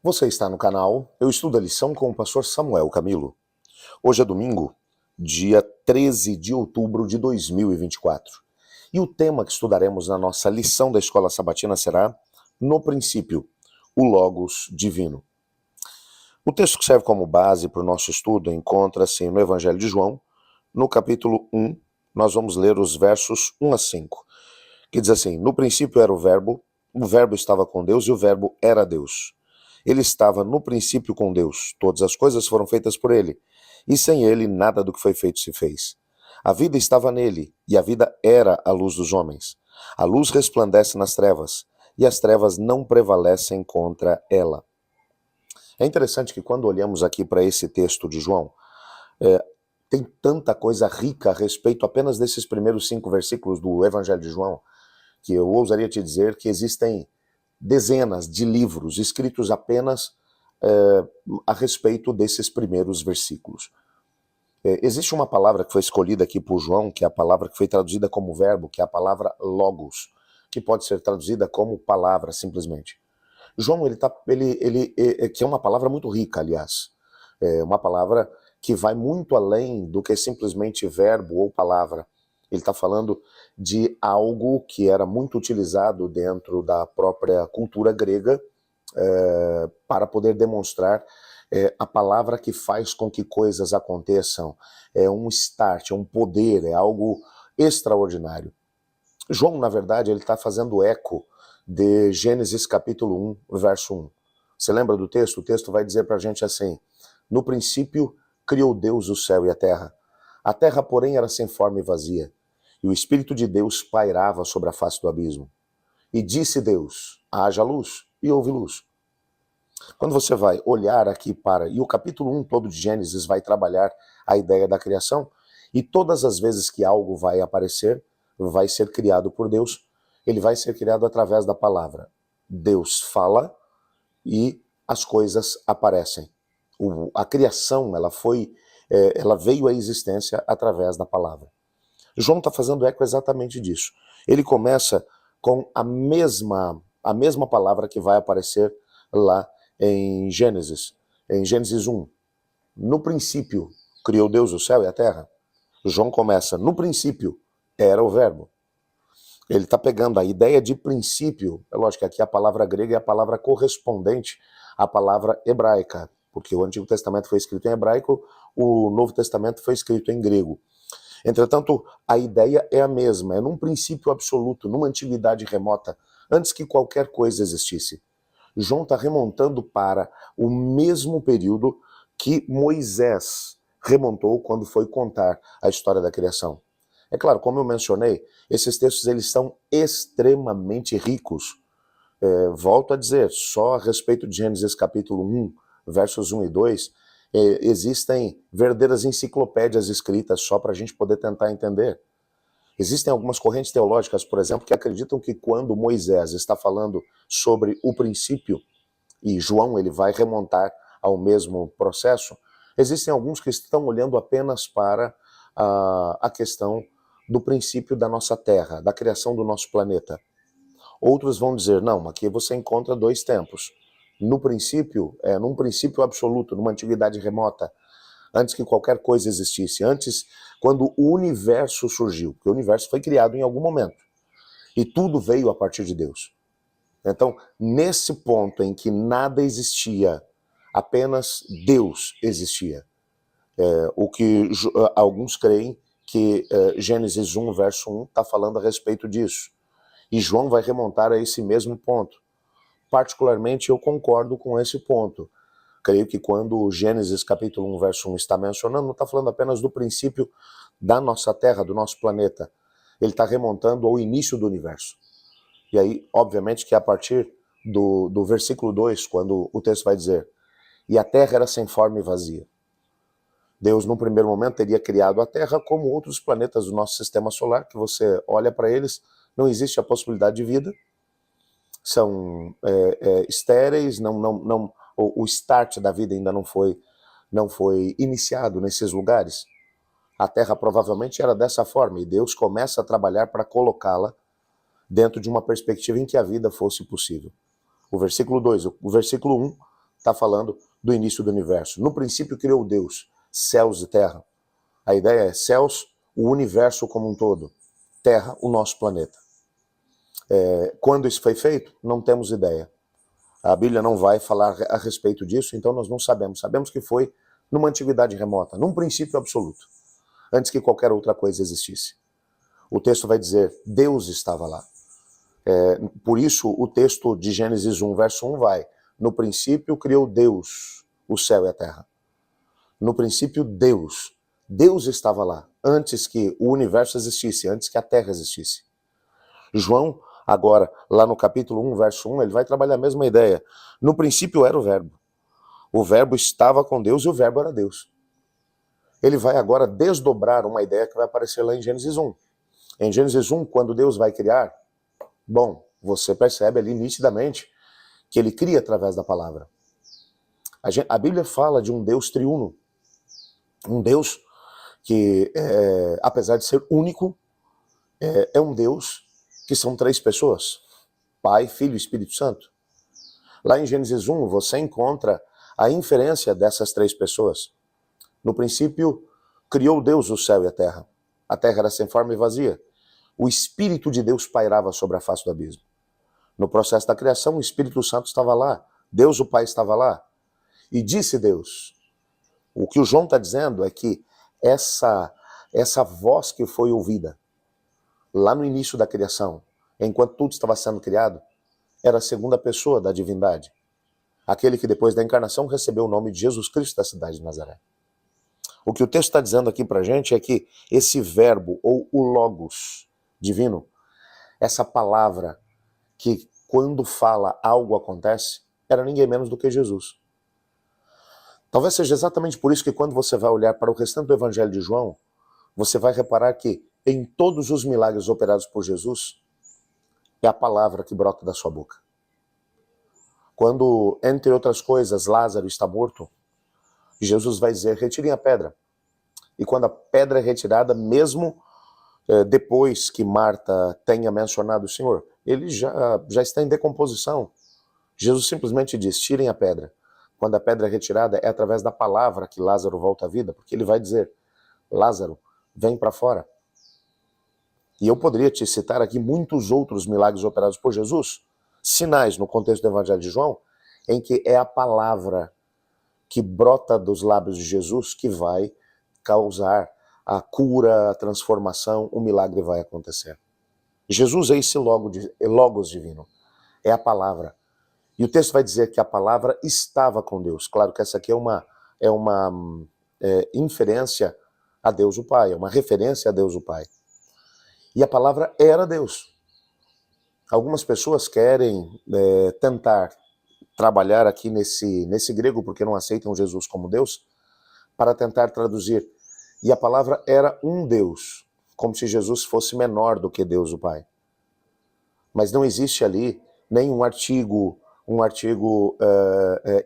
Você está no canal Eu Estudo a Lição com o pastor Samuel Camilo. Hoje é domingo, dia 13 de outubro de 2024. E o tema que estudaremos na nossa lição da Escola Sabatina será, no princípio, o Logos Divino. O texto que serve como base para o nosso estudo encontra-se no Evangelho de João, no capítulo 1, nós vamos ler os versos 1 a 5, que diz assim: No princípio era o Verbo estava com Deus e o Verbo era Deus. Ele estava no princípio com Deus. Todas as coisas foram feitas por ele, e sem ele nada do que foi feito se fez. A vida estava nele, e a vida era a luz dos homens. A luz resplandece nas trevas, e as trevas não prevalecem contra ela. É interessante que quando olhamos aqui para esse texto de João, tem tanta coisa rica a respeito apenas desses primeiros 5 versículos do Evangelho de João, que eu ousaria te dizer que existem dezenas de livros escritos apenas a respeito desses primeiros versículos. Existe uma palavra que foi escolhida aqui por João, que é a palavra que foi traduzida como verbo, que é a palavra logos, que pode ser traduzida como palavra, simplesmente. João, que é uma palavra muito rica, aliás. É uma palavra que vai muito além do que simplesmente verbo ou palavra. Ele está falando de algo que era muito utilizado dentro da própria cultura grega para poder demonstrar a palavra que faz com que coisas aconteçam. É um start, é um poder, é algo extraordinário. João, na verdade, ele está fazendo eco de Gênesis capítulo 1, verso 1. Você lembra do texto? O texto vai dizer para a gente assim: No princípio criou Deus o céu e a terra. A terra, porém, era sem forma e vazia, e o Espírito de Deus pairava sobre a face do abismo. E disse Deus: haja luz, e houve luz. Quando você vai olhar aqui para... E o capítulo 1 todo de Gênesis vai trabalhar a ideia da criação, e todas as vezes que algo vai aparecer, vai ser criado por Deus, ele vai ser criado através da palavra. Deus fala e as coisas aparecem. A criação, ela veio à existência através da palavra. João está fazendo eco exatamente disso. Ele começa com a mesma palavra que vai aparecer lá em Gênesis 1. No princípio criou Deus o céu e a terra. João começa, no princípio era o verbo. Ele está pegando a ideia de princípio, é lógico que aqui a palavra grega é a palavra correspondente à palavra hebraica, porque o Antigo Testamento foi escrito em hebraico, o Novo Testamento foi escrito em grego. Entretanto, a ideia é a mesma, é num princípio absoluto, numa antiguidade remota, antes que qualquer coisa existisse. João está remontando para o mesmo período que Moisés remontou quando foi contar a história da criação. É claro, como eu mencionei, esses textos eles são extremamente ricos. Volto a dizer, só a respeito de Gênesis capítulo 1, versos 1 e 2, existem verdadeiras enciclopédias escritas só para a gente poder tentar entender. Existem algumas correntes teológicas, por exemplo, que acreditam que quando Moisés está falando sobre o princípio, e João ele vai remontar ao mesmo processo, existem alguns que estão olhando apenas para a questão do princípio da nossa Terra, da criação do nosso planeta. Outros vão dizer, não, aqui você encontra 2 tempos. No princípio, num princípio absoluto, numa antiguidade remota, antes que qualquer coisa existisse, antes, quando o universo surgiu, porque o universo foi criado em algum momento, e tudo veio a partir de Deus. Então, nesse ponto em que nada existia, apenas Deus existia, o que alguns creem que Gênesis 1, verso 1, está falando a respeito disso. E João vai remontar a esse mesmo ponto. Particularmente, eu concordo com esse ponto. Creio que quando Gênesis capítulo 1, verso 1 está mencionando, não está falando apenas do princípio da nossa Terra, do nosso planeta. Ele está remontando ao início do universo. E aí, obviamente, que a partir do versículo 2, quando o texto vai dizer, e a Terra era sem forma e vazia. Deus, num primeiro momento, teria criado a Terra como outros planetas do nosso sistema solar, que você olha para eles, não existe a possibilidade de vida, são estéreis, o start da vida ainda não foi iniciado nesses lugares. A Terra provavelmente era dessa forma, e Deus começa a trabalhar para colocá-la dentro de uma perspectiva em que a vida fosse possível. O versículo 2, o versículo 1 está falando do início do universo. No princípio criou Deus céus e terra. A ideia é céus, o universo como um todo. Terra, o nosso planeta. Quando isso foi feito, não temos ideia. A Bíblia não vai falar a respeito disso, então nós não sabemos. Sabemos que foi numa antiguidade remota, num princípio absoluto, antes que qualquer outra coisa existisse. O texto vai dizer, Deus estava lá. Por isso, o texto de Gênesis 1, verso 1 vai, no princípio criou Deus o céu e a terra. No princípio, Deus. Deus estava lá, antes que o universo existisse, antes que a terra existisse. João, agora, lá no capítulo 1, verso 1, ele vai trabalhar a mesma ideia. No princípio era o verbo. O verbo estava com Deus e o verbo era Deus. Ele vai agora desdobrar uma ideia que vai aparecer lá em Gênesis 1. Em Gênesis 1, quando Deus vai criar, bom, você percebe ali nitidamente que ele cria através da palavra. A Bíblia fala de um Deus triuno. Um Deus que, apesar de ser único, é um Deus que são três pessoas. Pai, Filho e Espírito Santo. Lá em Gênesis 1, você encontra a inferência dessas três pessoas. No princípio, criou Deus o céu e a terra. A terra era sem forma e vazia. O Espírito de Deus pairava sobre a face do abismo. No processo da criação, o Espírito Santo estava lá. Deus, o Pai, estava lá. E disse Deus. O que o João está dizendo é que essa voz que foi ouvida lá no início da criação, enquanto tudo estava sendo criado, era a segunda pessoa da divindade. Aquele que depois da encarnação recebeu o nome de Jesus Cristo da cidade de Nazaré. O que o texto está dizendo aqui para a gente é que esse verbo, ou o logos divino, essa palavra que quando fala algo acontece, era ninguém menos do que Jesus. Talvez seja exatamente por isso que quando você vai olhar para o restante do Evangelho de João, você vai reparar que em todos os milagres operados por Jesus, é a palavra que brota da sua boca. Quando, entre outras coisas, Lázaro está morto, Jesus vai dizer, retirem a pedra. E quando a pedra é retirada, mesmo depois que Marta tenha mencionado o Senhor, ele já está em decomposição. Jesus simplesmente diz, tirem a pedra. Quando a pedra é retirada, é através da palavra que Lázaro volta à vida, porque ele vai dizer, Lázaro, vem para fora. E eu poderia te citar aqui muitos outros milagres operados por Jesus, sinais no contexto do Evangelho de João, em que é a palavra que brota dos lábios de Jesus que vai causar a cura, a transformação, o milagre vai acontecer. Jesus é esse logos divino, é a palavra. E o texto vai dizer que a palavra estava com Deus. Claro que essa aqui é uma inferência a Deus o Pai, é uma referência a Deus o Pai. E a palavra era Deus. Algumas pessoas querem tentar trabalhar aqui nesse grego, porque não aceitam Jesus como Deus, para tentar traduzir. E a palavra era um Deus, como se Jesus fosse menor do que Deus o Pai. Mas não existe ali nenhum artigo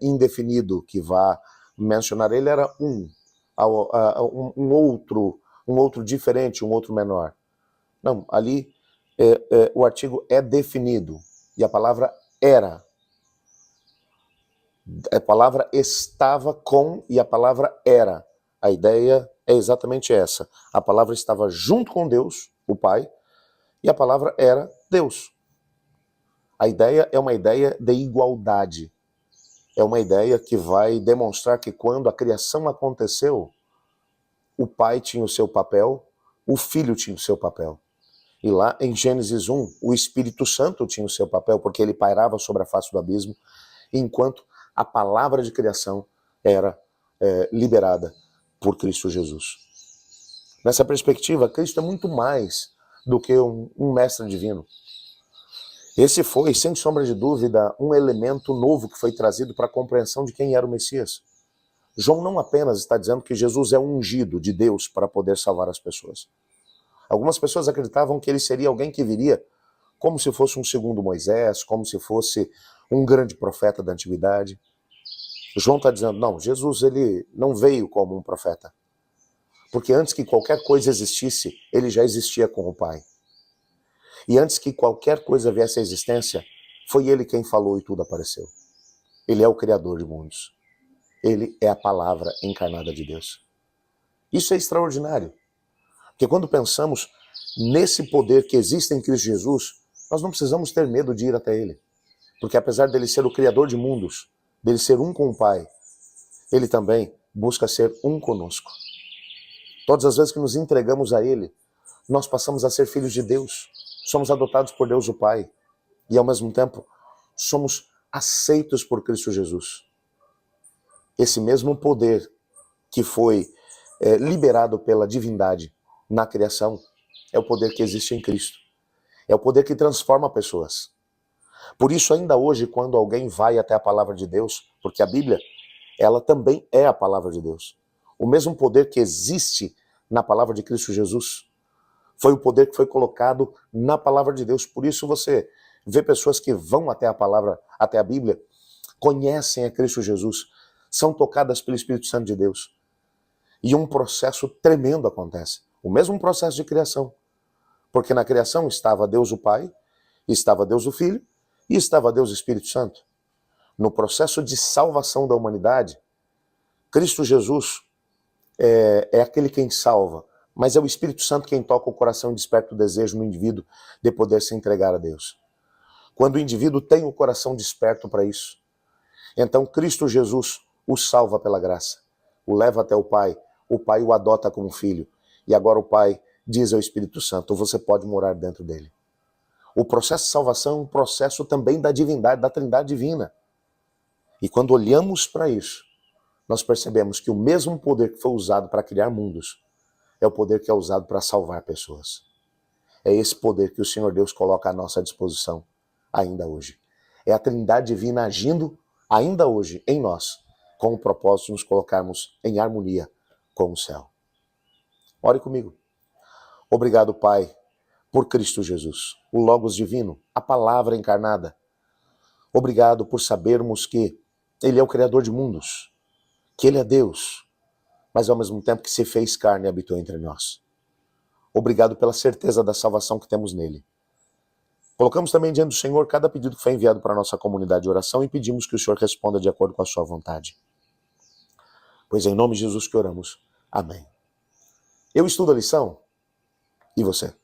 indefinido que vá mencionar. Ele era um outro diferente, um outro menor. Não, ali o artigo é definido e a palavra era. A palavra estava com e a palavra era. A ideia é exatamente essa. A palavra estava junto com Deus, o Pai, e a palavra era Deus. A ideia é uma ideia de igualdade. É uma ideia que vai demonstrar que quando a criação aconteceu, o Pai tinha o seu papel, o Filho tinha o seu papel. E lá em Gênesis 1, o Espírito Santo tinha o seu papel, porque ele pairava sobre a face do abismo, enquanto a palavra de criação era liberada por Cristo Jesus. Nessa perspectiva, Cristo é muito mais do que um mestre divino. Esse foi, sem sombra de dúvida, um elemento novo que foi trazido para a compreensão de quem era o Messias. João não apenas está dizendo que Jesus é ungido de Deus para poder salvar as pessoas. Algumas pessoas acreditavam que ele seria alguém que viria como se fosse um segundo Moisés, como se fosse um grande profeta da antiguidade. João está dizendo, não, Jesus ele não veio como um profeta. Porque antes que qualquer coisa existisse, ele já existia com o Pai. E antes que qualquer coisa viesse à existência, foi ele quem falou e tudo apareceu. Ele é o Criador de mundos. Ele é a palavra encarnada de Deus. Isso é extraordinário. Porque quando pensamos nesse poder que existe em Cristo Jesus, nós não precisamos ter medo de ir até Ele. Porque apesar dele ser o Criador de mundos, dele ser um com o Pai, Ele também busca ser um conosco. Todas as vezes que nos entregamos a Ele, nós passamos a ser filhos de Deus. Somos adotados por Deus o Pai. E ao mesmo tempo, somos aceitos por Cristo Jesus. Esse mesmo poder que foi liberado pela divindade na criação é o poder que existe em Cristo. É o poder que transforma pessoas. Por isso, ainda hoje, quando alguém vai até a palavra de Deus, porque a Bíblia, ela também é a palavra de Deus. O mesmo poder que existe na palavra de Cristo Jesus foi o poder que foi colocado na palavra de Deus. Por isso você vê pessoas que vão até a palavra, até a Bíblia, conhecem a Cristo Jesus, são tocadas pelo Espírito Santo de Deus. E um processo tremendo acontece. O mesmo processo de criação. Porque na criação estava Deus o Pai, estava Deus o Filho e estava Deus o Espírito Santo. No processo de salvação da humanidade, Cristo Jesus é aquele quem salva, mas é o Espírito Santo quem toca o coração e desperta o desejo no indivíduo de poder se entregar a Deus. Quando o indivíduo tem o coração desperto para isso, então Cristo Jesus o salva pela graça, o leva até o Pai o adota como filho, e agora o Pai diz ao Espírito Santo, você pode morar dentro dele. O processo de salvação é um processo também da divindade, da Trindade divina. E quando olhamos para isso, nós percebemos que o mesmo poder que foi usado para criar mundos é o poder que é usado para salvar pessoas. É esse poder que o Senhor Deus coloca à nossa disposição ainda hoje. É a Trindade divina agindo ainda hoje em nós, com o propósito de nos colocarmos em harmonia com o céu. Ore comigo. Obrigado, Pai, por Cristo Jesus, o Logos divino, a palavra encarnada. Obrigado por sabermos que Ele é o Criador de mundos, que Ele é Deus, mas ao mesmo tempo que se fez carne e habitou entre nós. Obrigado pela certeza da salvação que temos nele. Colocamos também diante do Senhor cada pedido que foi enviado para a nossa comunidade de oração e pedimos que o Senhor responda de acordo com a sua vontade. Pois é em nome de Jesus que oramos. Amém. Eu estudo a lição e você?